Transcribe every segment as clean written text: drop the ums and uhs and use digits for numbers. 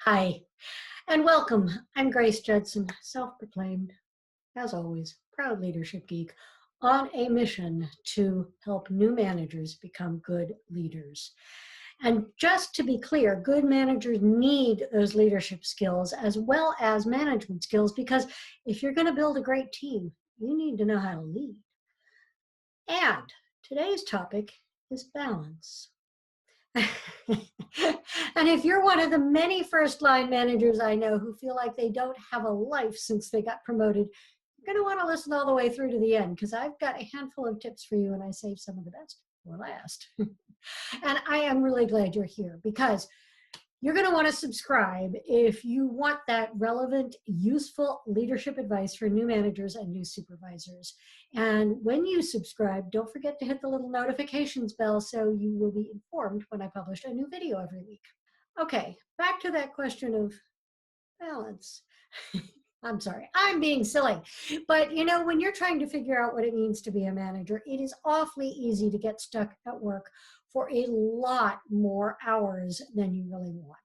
Hi, and welcome. I'm Grace Judson, self-proclaimed, as always, proud leadership geek, on a mission to help new managers become good leaders. And just to be clear, good managers need those leadership skills as well as management skills, because if you're going to build a great team, you need to know how to lead. And today's topic is balance. And if you're one of the many first-line managers I know who feel like they don't have a life since they got promoted, you're going to want to listen all the way through to the end, because I've got a handful of tips for you, and I saved some of the best for last. And I am really glad you're here, because you're going to want to subscribe if you want that relevant, useful leadership advice for new managers and new supervisors. And when you subscribe, don't forget to hit the little notifications bell so you will be informed when I publish a new video every week. Okay, back to that question of balance. I'm sorry, I'm being silly. But you know, when you're trying to figure out what it means to be a manager, it is awfully easy to get stuck at work for a lot more hours than you really want.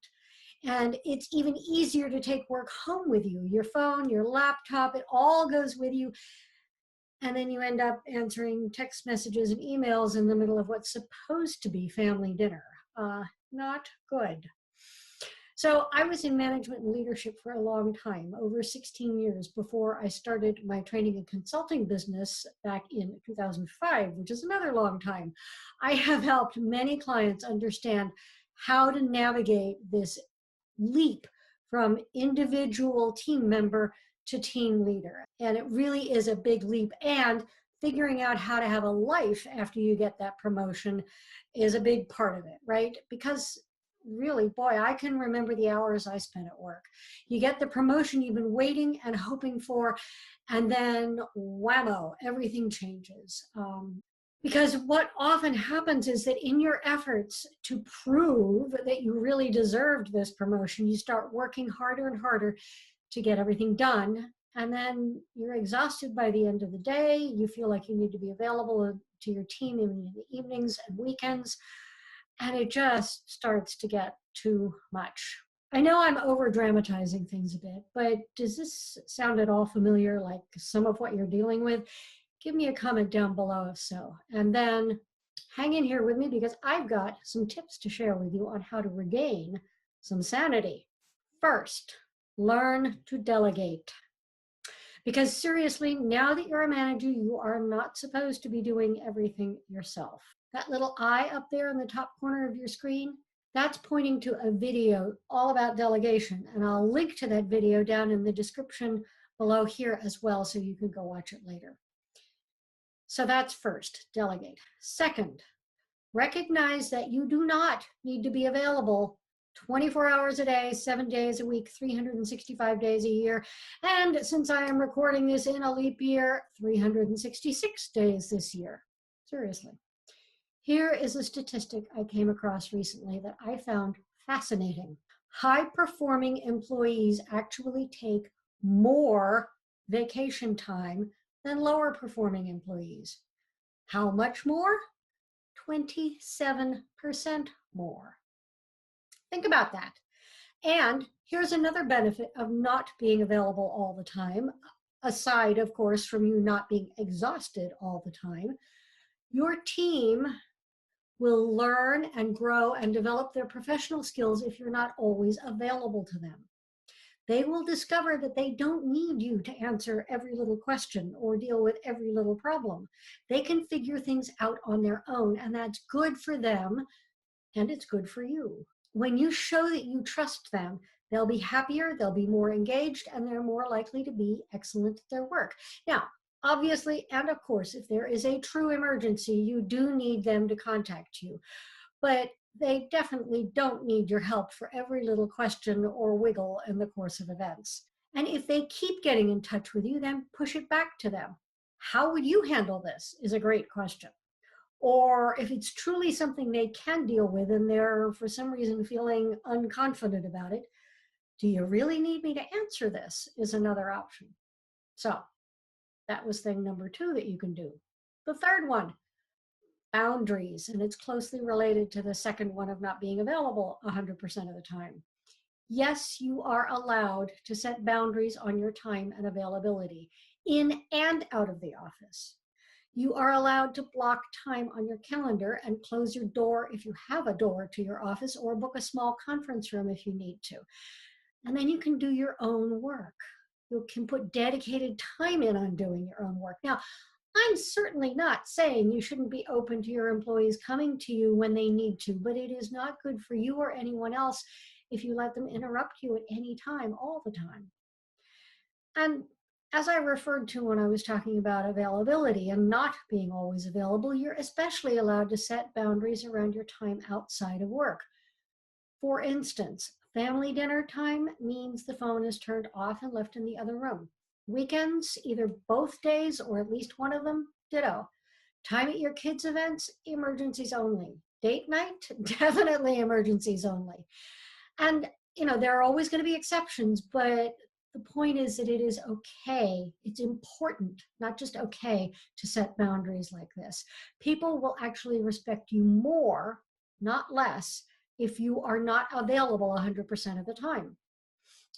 And it's even easier to take work home with you. Your phone, your laptop, it all goes with you. And then you end up answering text messages and emails in the middle of what's supposed to be family dinner. Not good. So I was in management and leadership for a long time, over 16 years, before I started my training and consulting business back in 2005, which is another long time. I have helped many clients understand how to navigate this leap from individual team member to team leader. And it really is a big leap. And figuring out how to have a life after you get that promotion is a big part of it, right? Because really, boy, I can remember the hours I spent at work. You get the promotion you've been waiting and hoping for, and then whammo, everything changes. Because what often happens is that in your efforts to prove that you really deserved this promotion, you start working harder and harder to get everything done. And then you're exhausted by the end of the day. You feel like you need to be available to your team in the evenings and weekends. And it just starts to get too much. I know I'm over dramatizing things a bit, but does this sound at all familiar, like some of what you're dealing with? Give me a comment down below if so. And then hang in here with me, because I've got some tips to share with you on how to regain some sanity. First, learn to delegate. Because seriously, now that you're a manager, you are not supposed to be doing everything yourself. That little eye up there in the top corner of your screen, that's pointing to a video all about delegation. And I'll link to that video down in the description below here as well, so you can go watch it later. So that's first, delegate. Second, recognize that you do not need to be available 24 hours a day, 7 days a week, 365 days a year. And since I am recording this in a leap year, 366 days this year. Seriously. Here is a statistic I came across recently that I found fascinating. High-performing employees actually take more vacation time than lower-performing employees. How much more? 27% more. Think about that. And here's another benefit of not being available all the time, aside, of course, from you not being exhausted all the time. Your team will learn and grow and develop their professional skills if you're not always available to them. They will discover that they don't need you to answer every little question or deal with every little problem. They can figure things out on their own, and that's good for them, and it's good for you. When you show that you trust them, they'll be happier, they'll be more engaged, and they're more likely to be excellent at their work. Now, obviously, and of course, if there is a true emergency, you do need them to contact you. But they definitely don't need your help for every little question or wiggle in the course of events. And if they keep getting in touch with you, then push it back to them. How would you handle this is a great question. Or if it's truly something they can deal with and they're for some reason feeling unconfident about it, do you really need me to answer this is another option. So that was thing number 2 that you can do. The third one, boundaries, and it's closely related to the second one of not being available 100% of the time. Yes, you are allowed to set boundaries on your time and availability in and out of the office. You are allowed to block time on your calendar and close your door if you have a door to your office, or book a small conference room if you need to. And then you can do your own work. You can put dedicated time in on doing your own work. Now, I'm certainly not saying you shouldn't be open to your employees coming to you when they need to, but it is not good for you or anyone else if you let them interrupt you at any time, all the time. And as I referred to when I was talking about availability and not being always available, you're especially allowed to set boundaries around your time outside of work. For instance, family dinner time means the phone is turned off and left in the other room. Weekends, either both days or at least one of them, ditto. Time at your kids' events, emergencies only. Date night, definitely emergencies only. And, there are always going to be exceptions, but the point is that it is okay. It's important, not just okay, to set boundaries like this. People will actually respect you more, not less, if you are not available 100% of the time.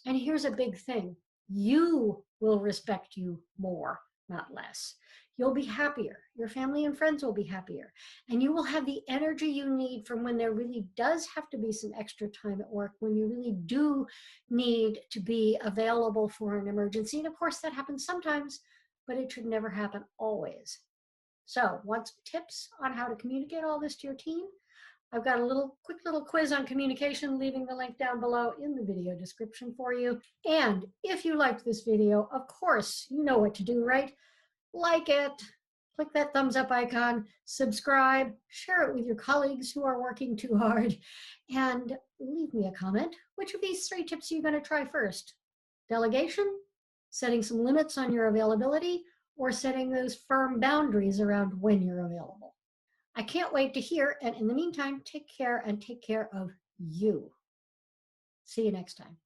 And here's a big thing. You will respect you more, not less. You'll be happier. Your family and friends will be happier. And you will have the energy you need from when there really does have to be some extra time at work, when you really do need to be available for an emergency. And of course, that happens sometimes, but it should never happen always. So, want some tips on how to communicate all this to your team? I've got a quick little quiz on communication, leaving the link down below in the video description for you. And if you liked this video, of course, you know what to do, right? Like it, click that thumbs up icon, subscribe, share it with your colleagues who are working too hard, and leave me a comment. Which of these 3 tips are you going to try first? Delegation, setting some limits on your availability, or setting those firm boundaries around when you're available? I can't wait to hear, and in the meantime, take care and take care of you. See you next time.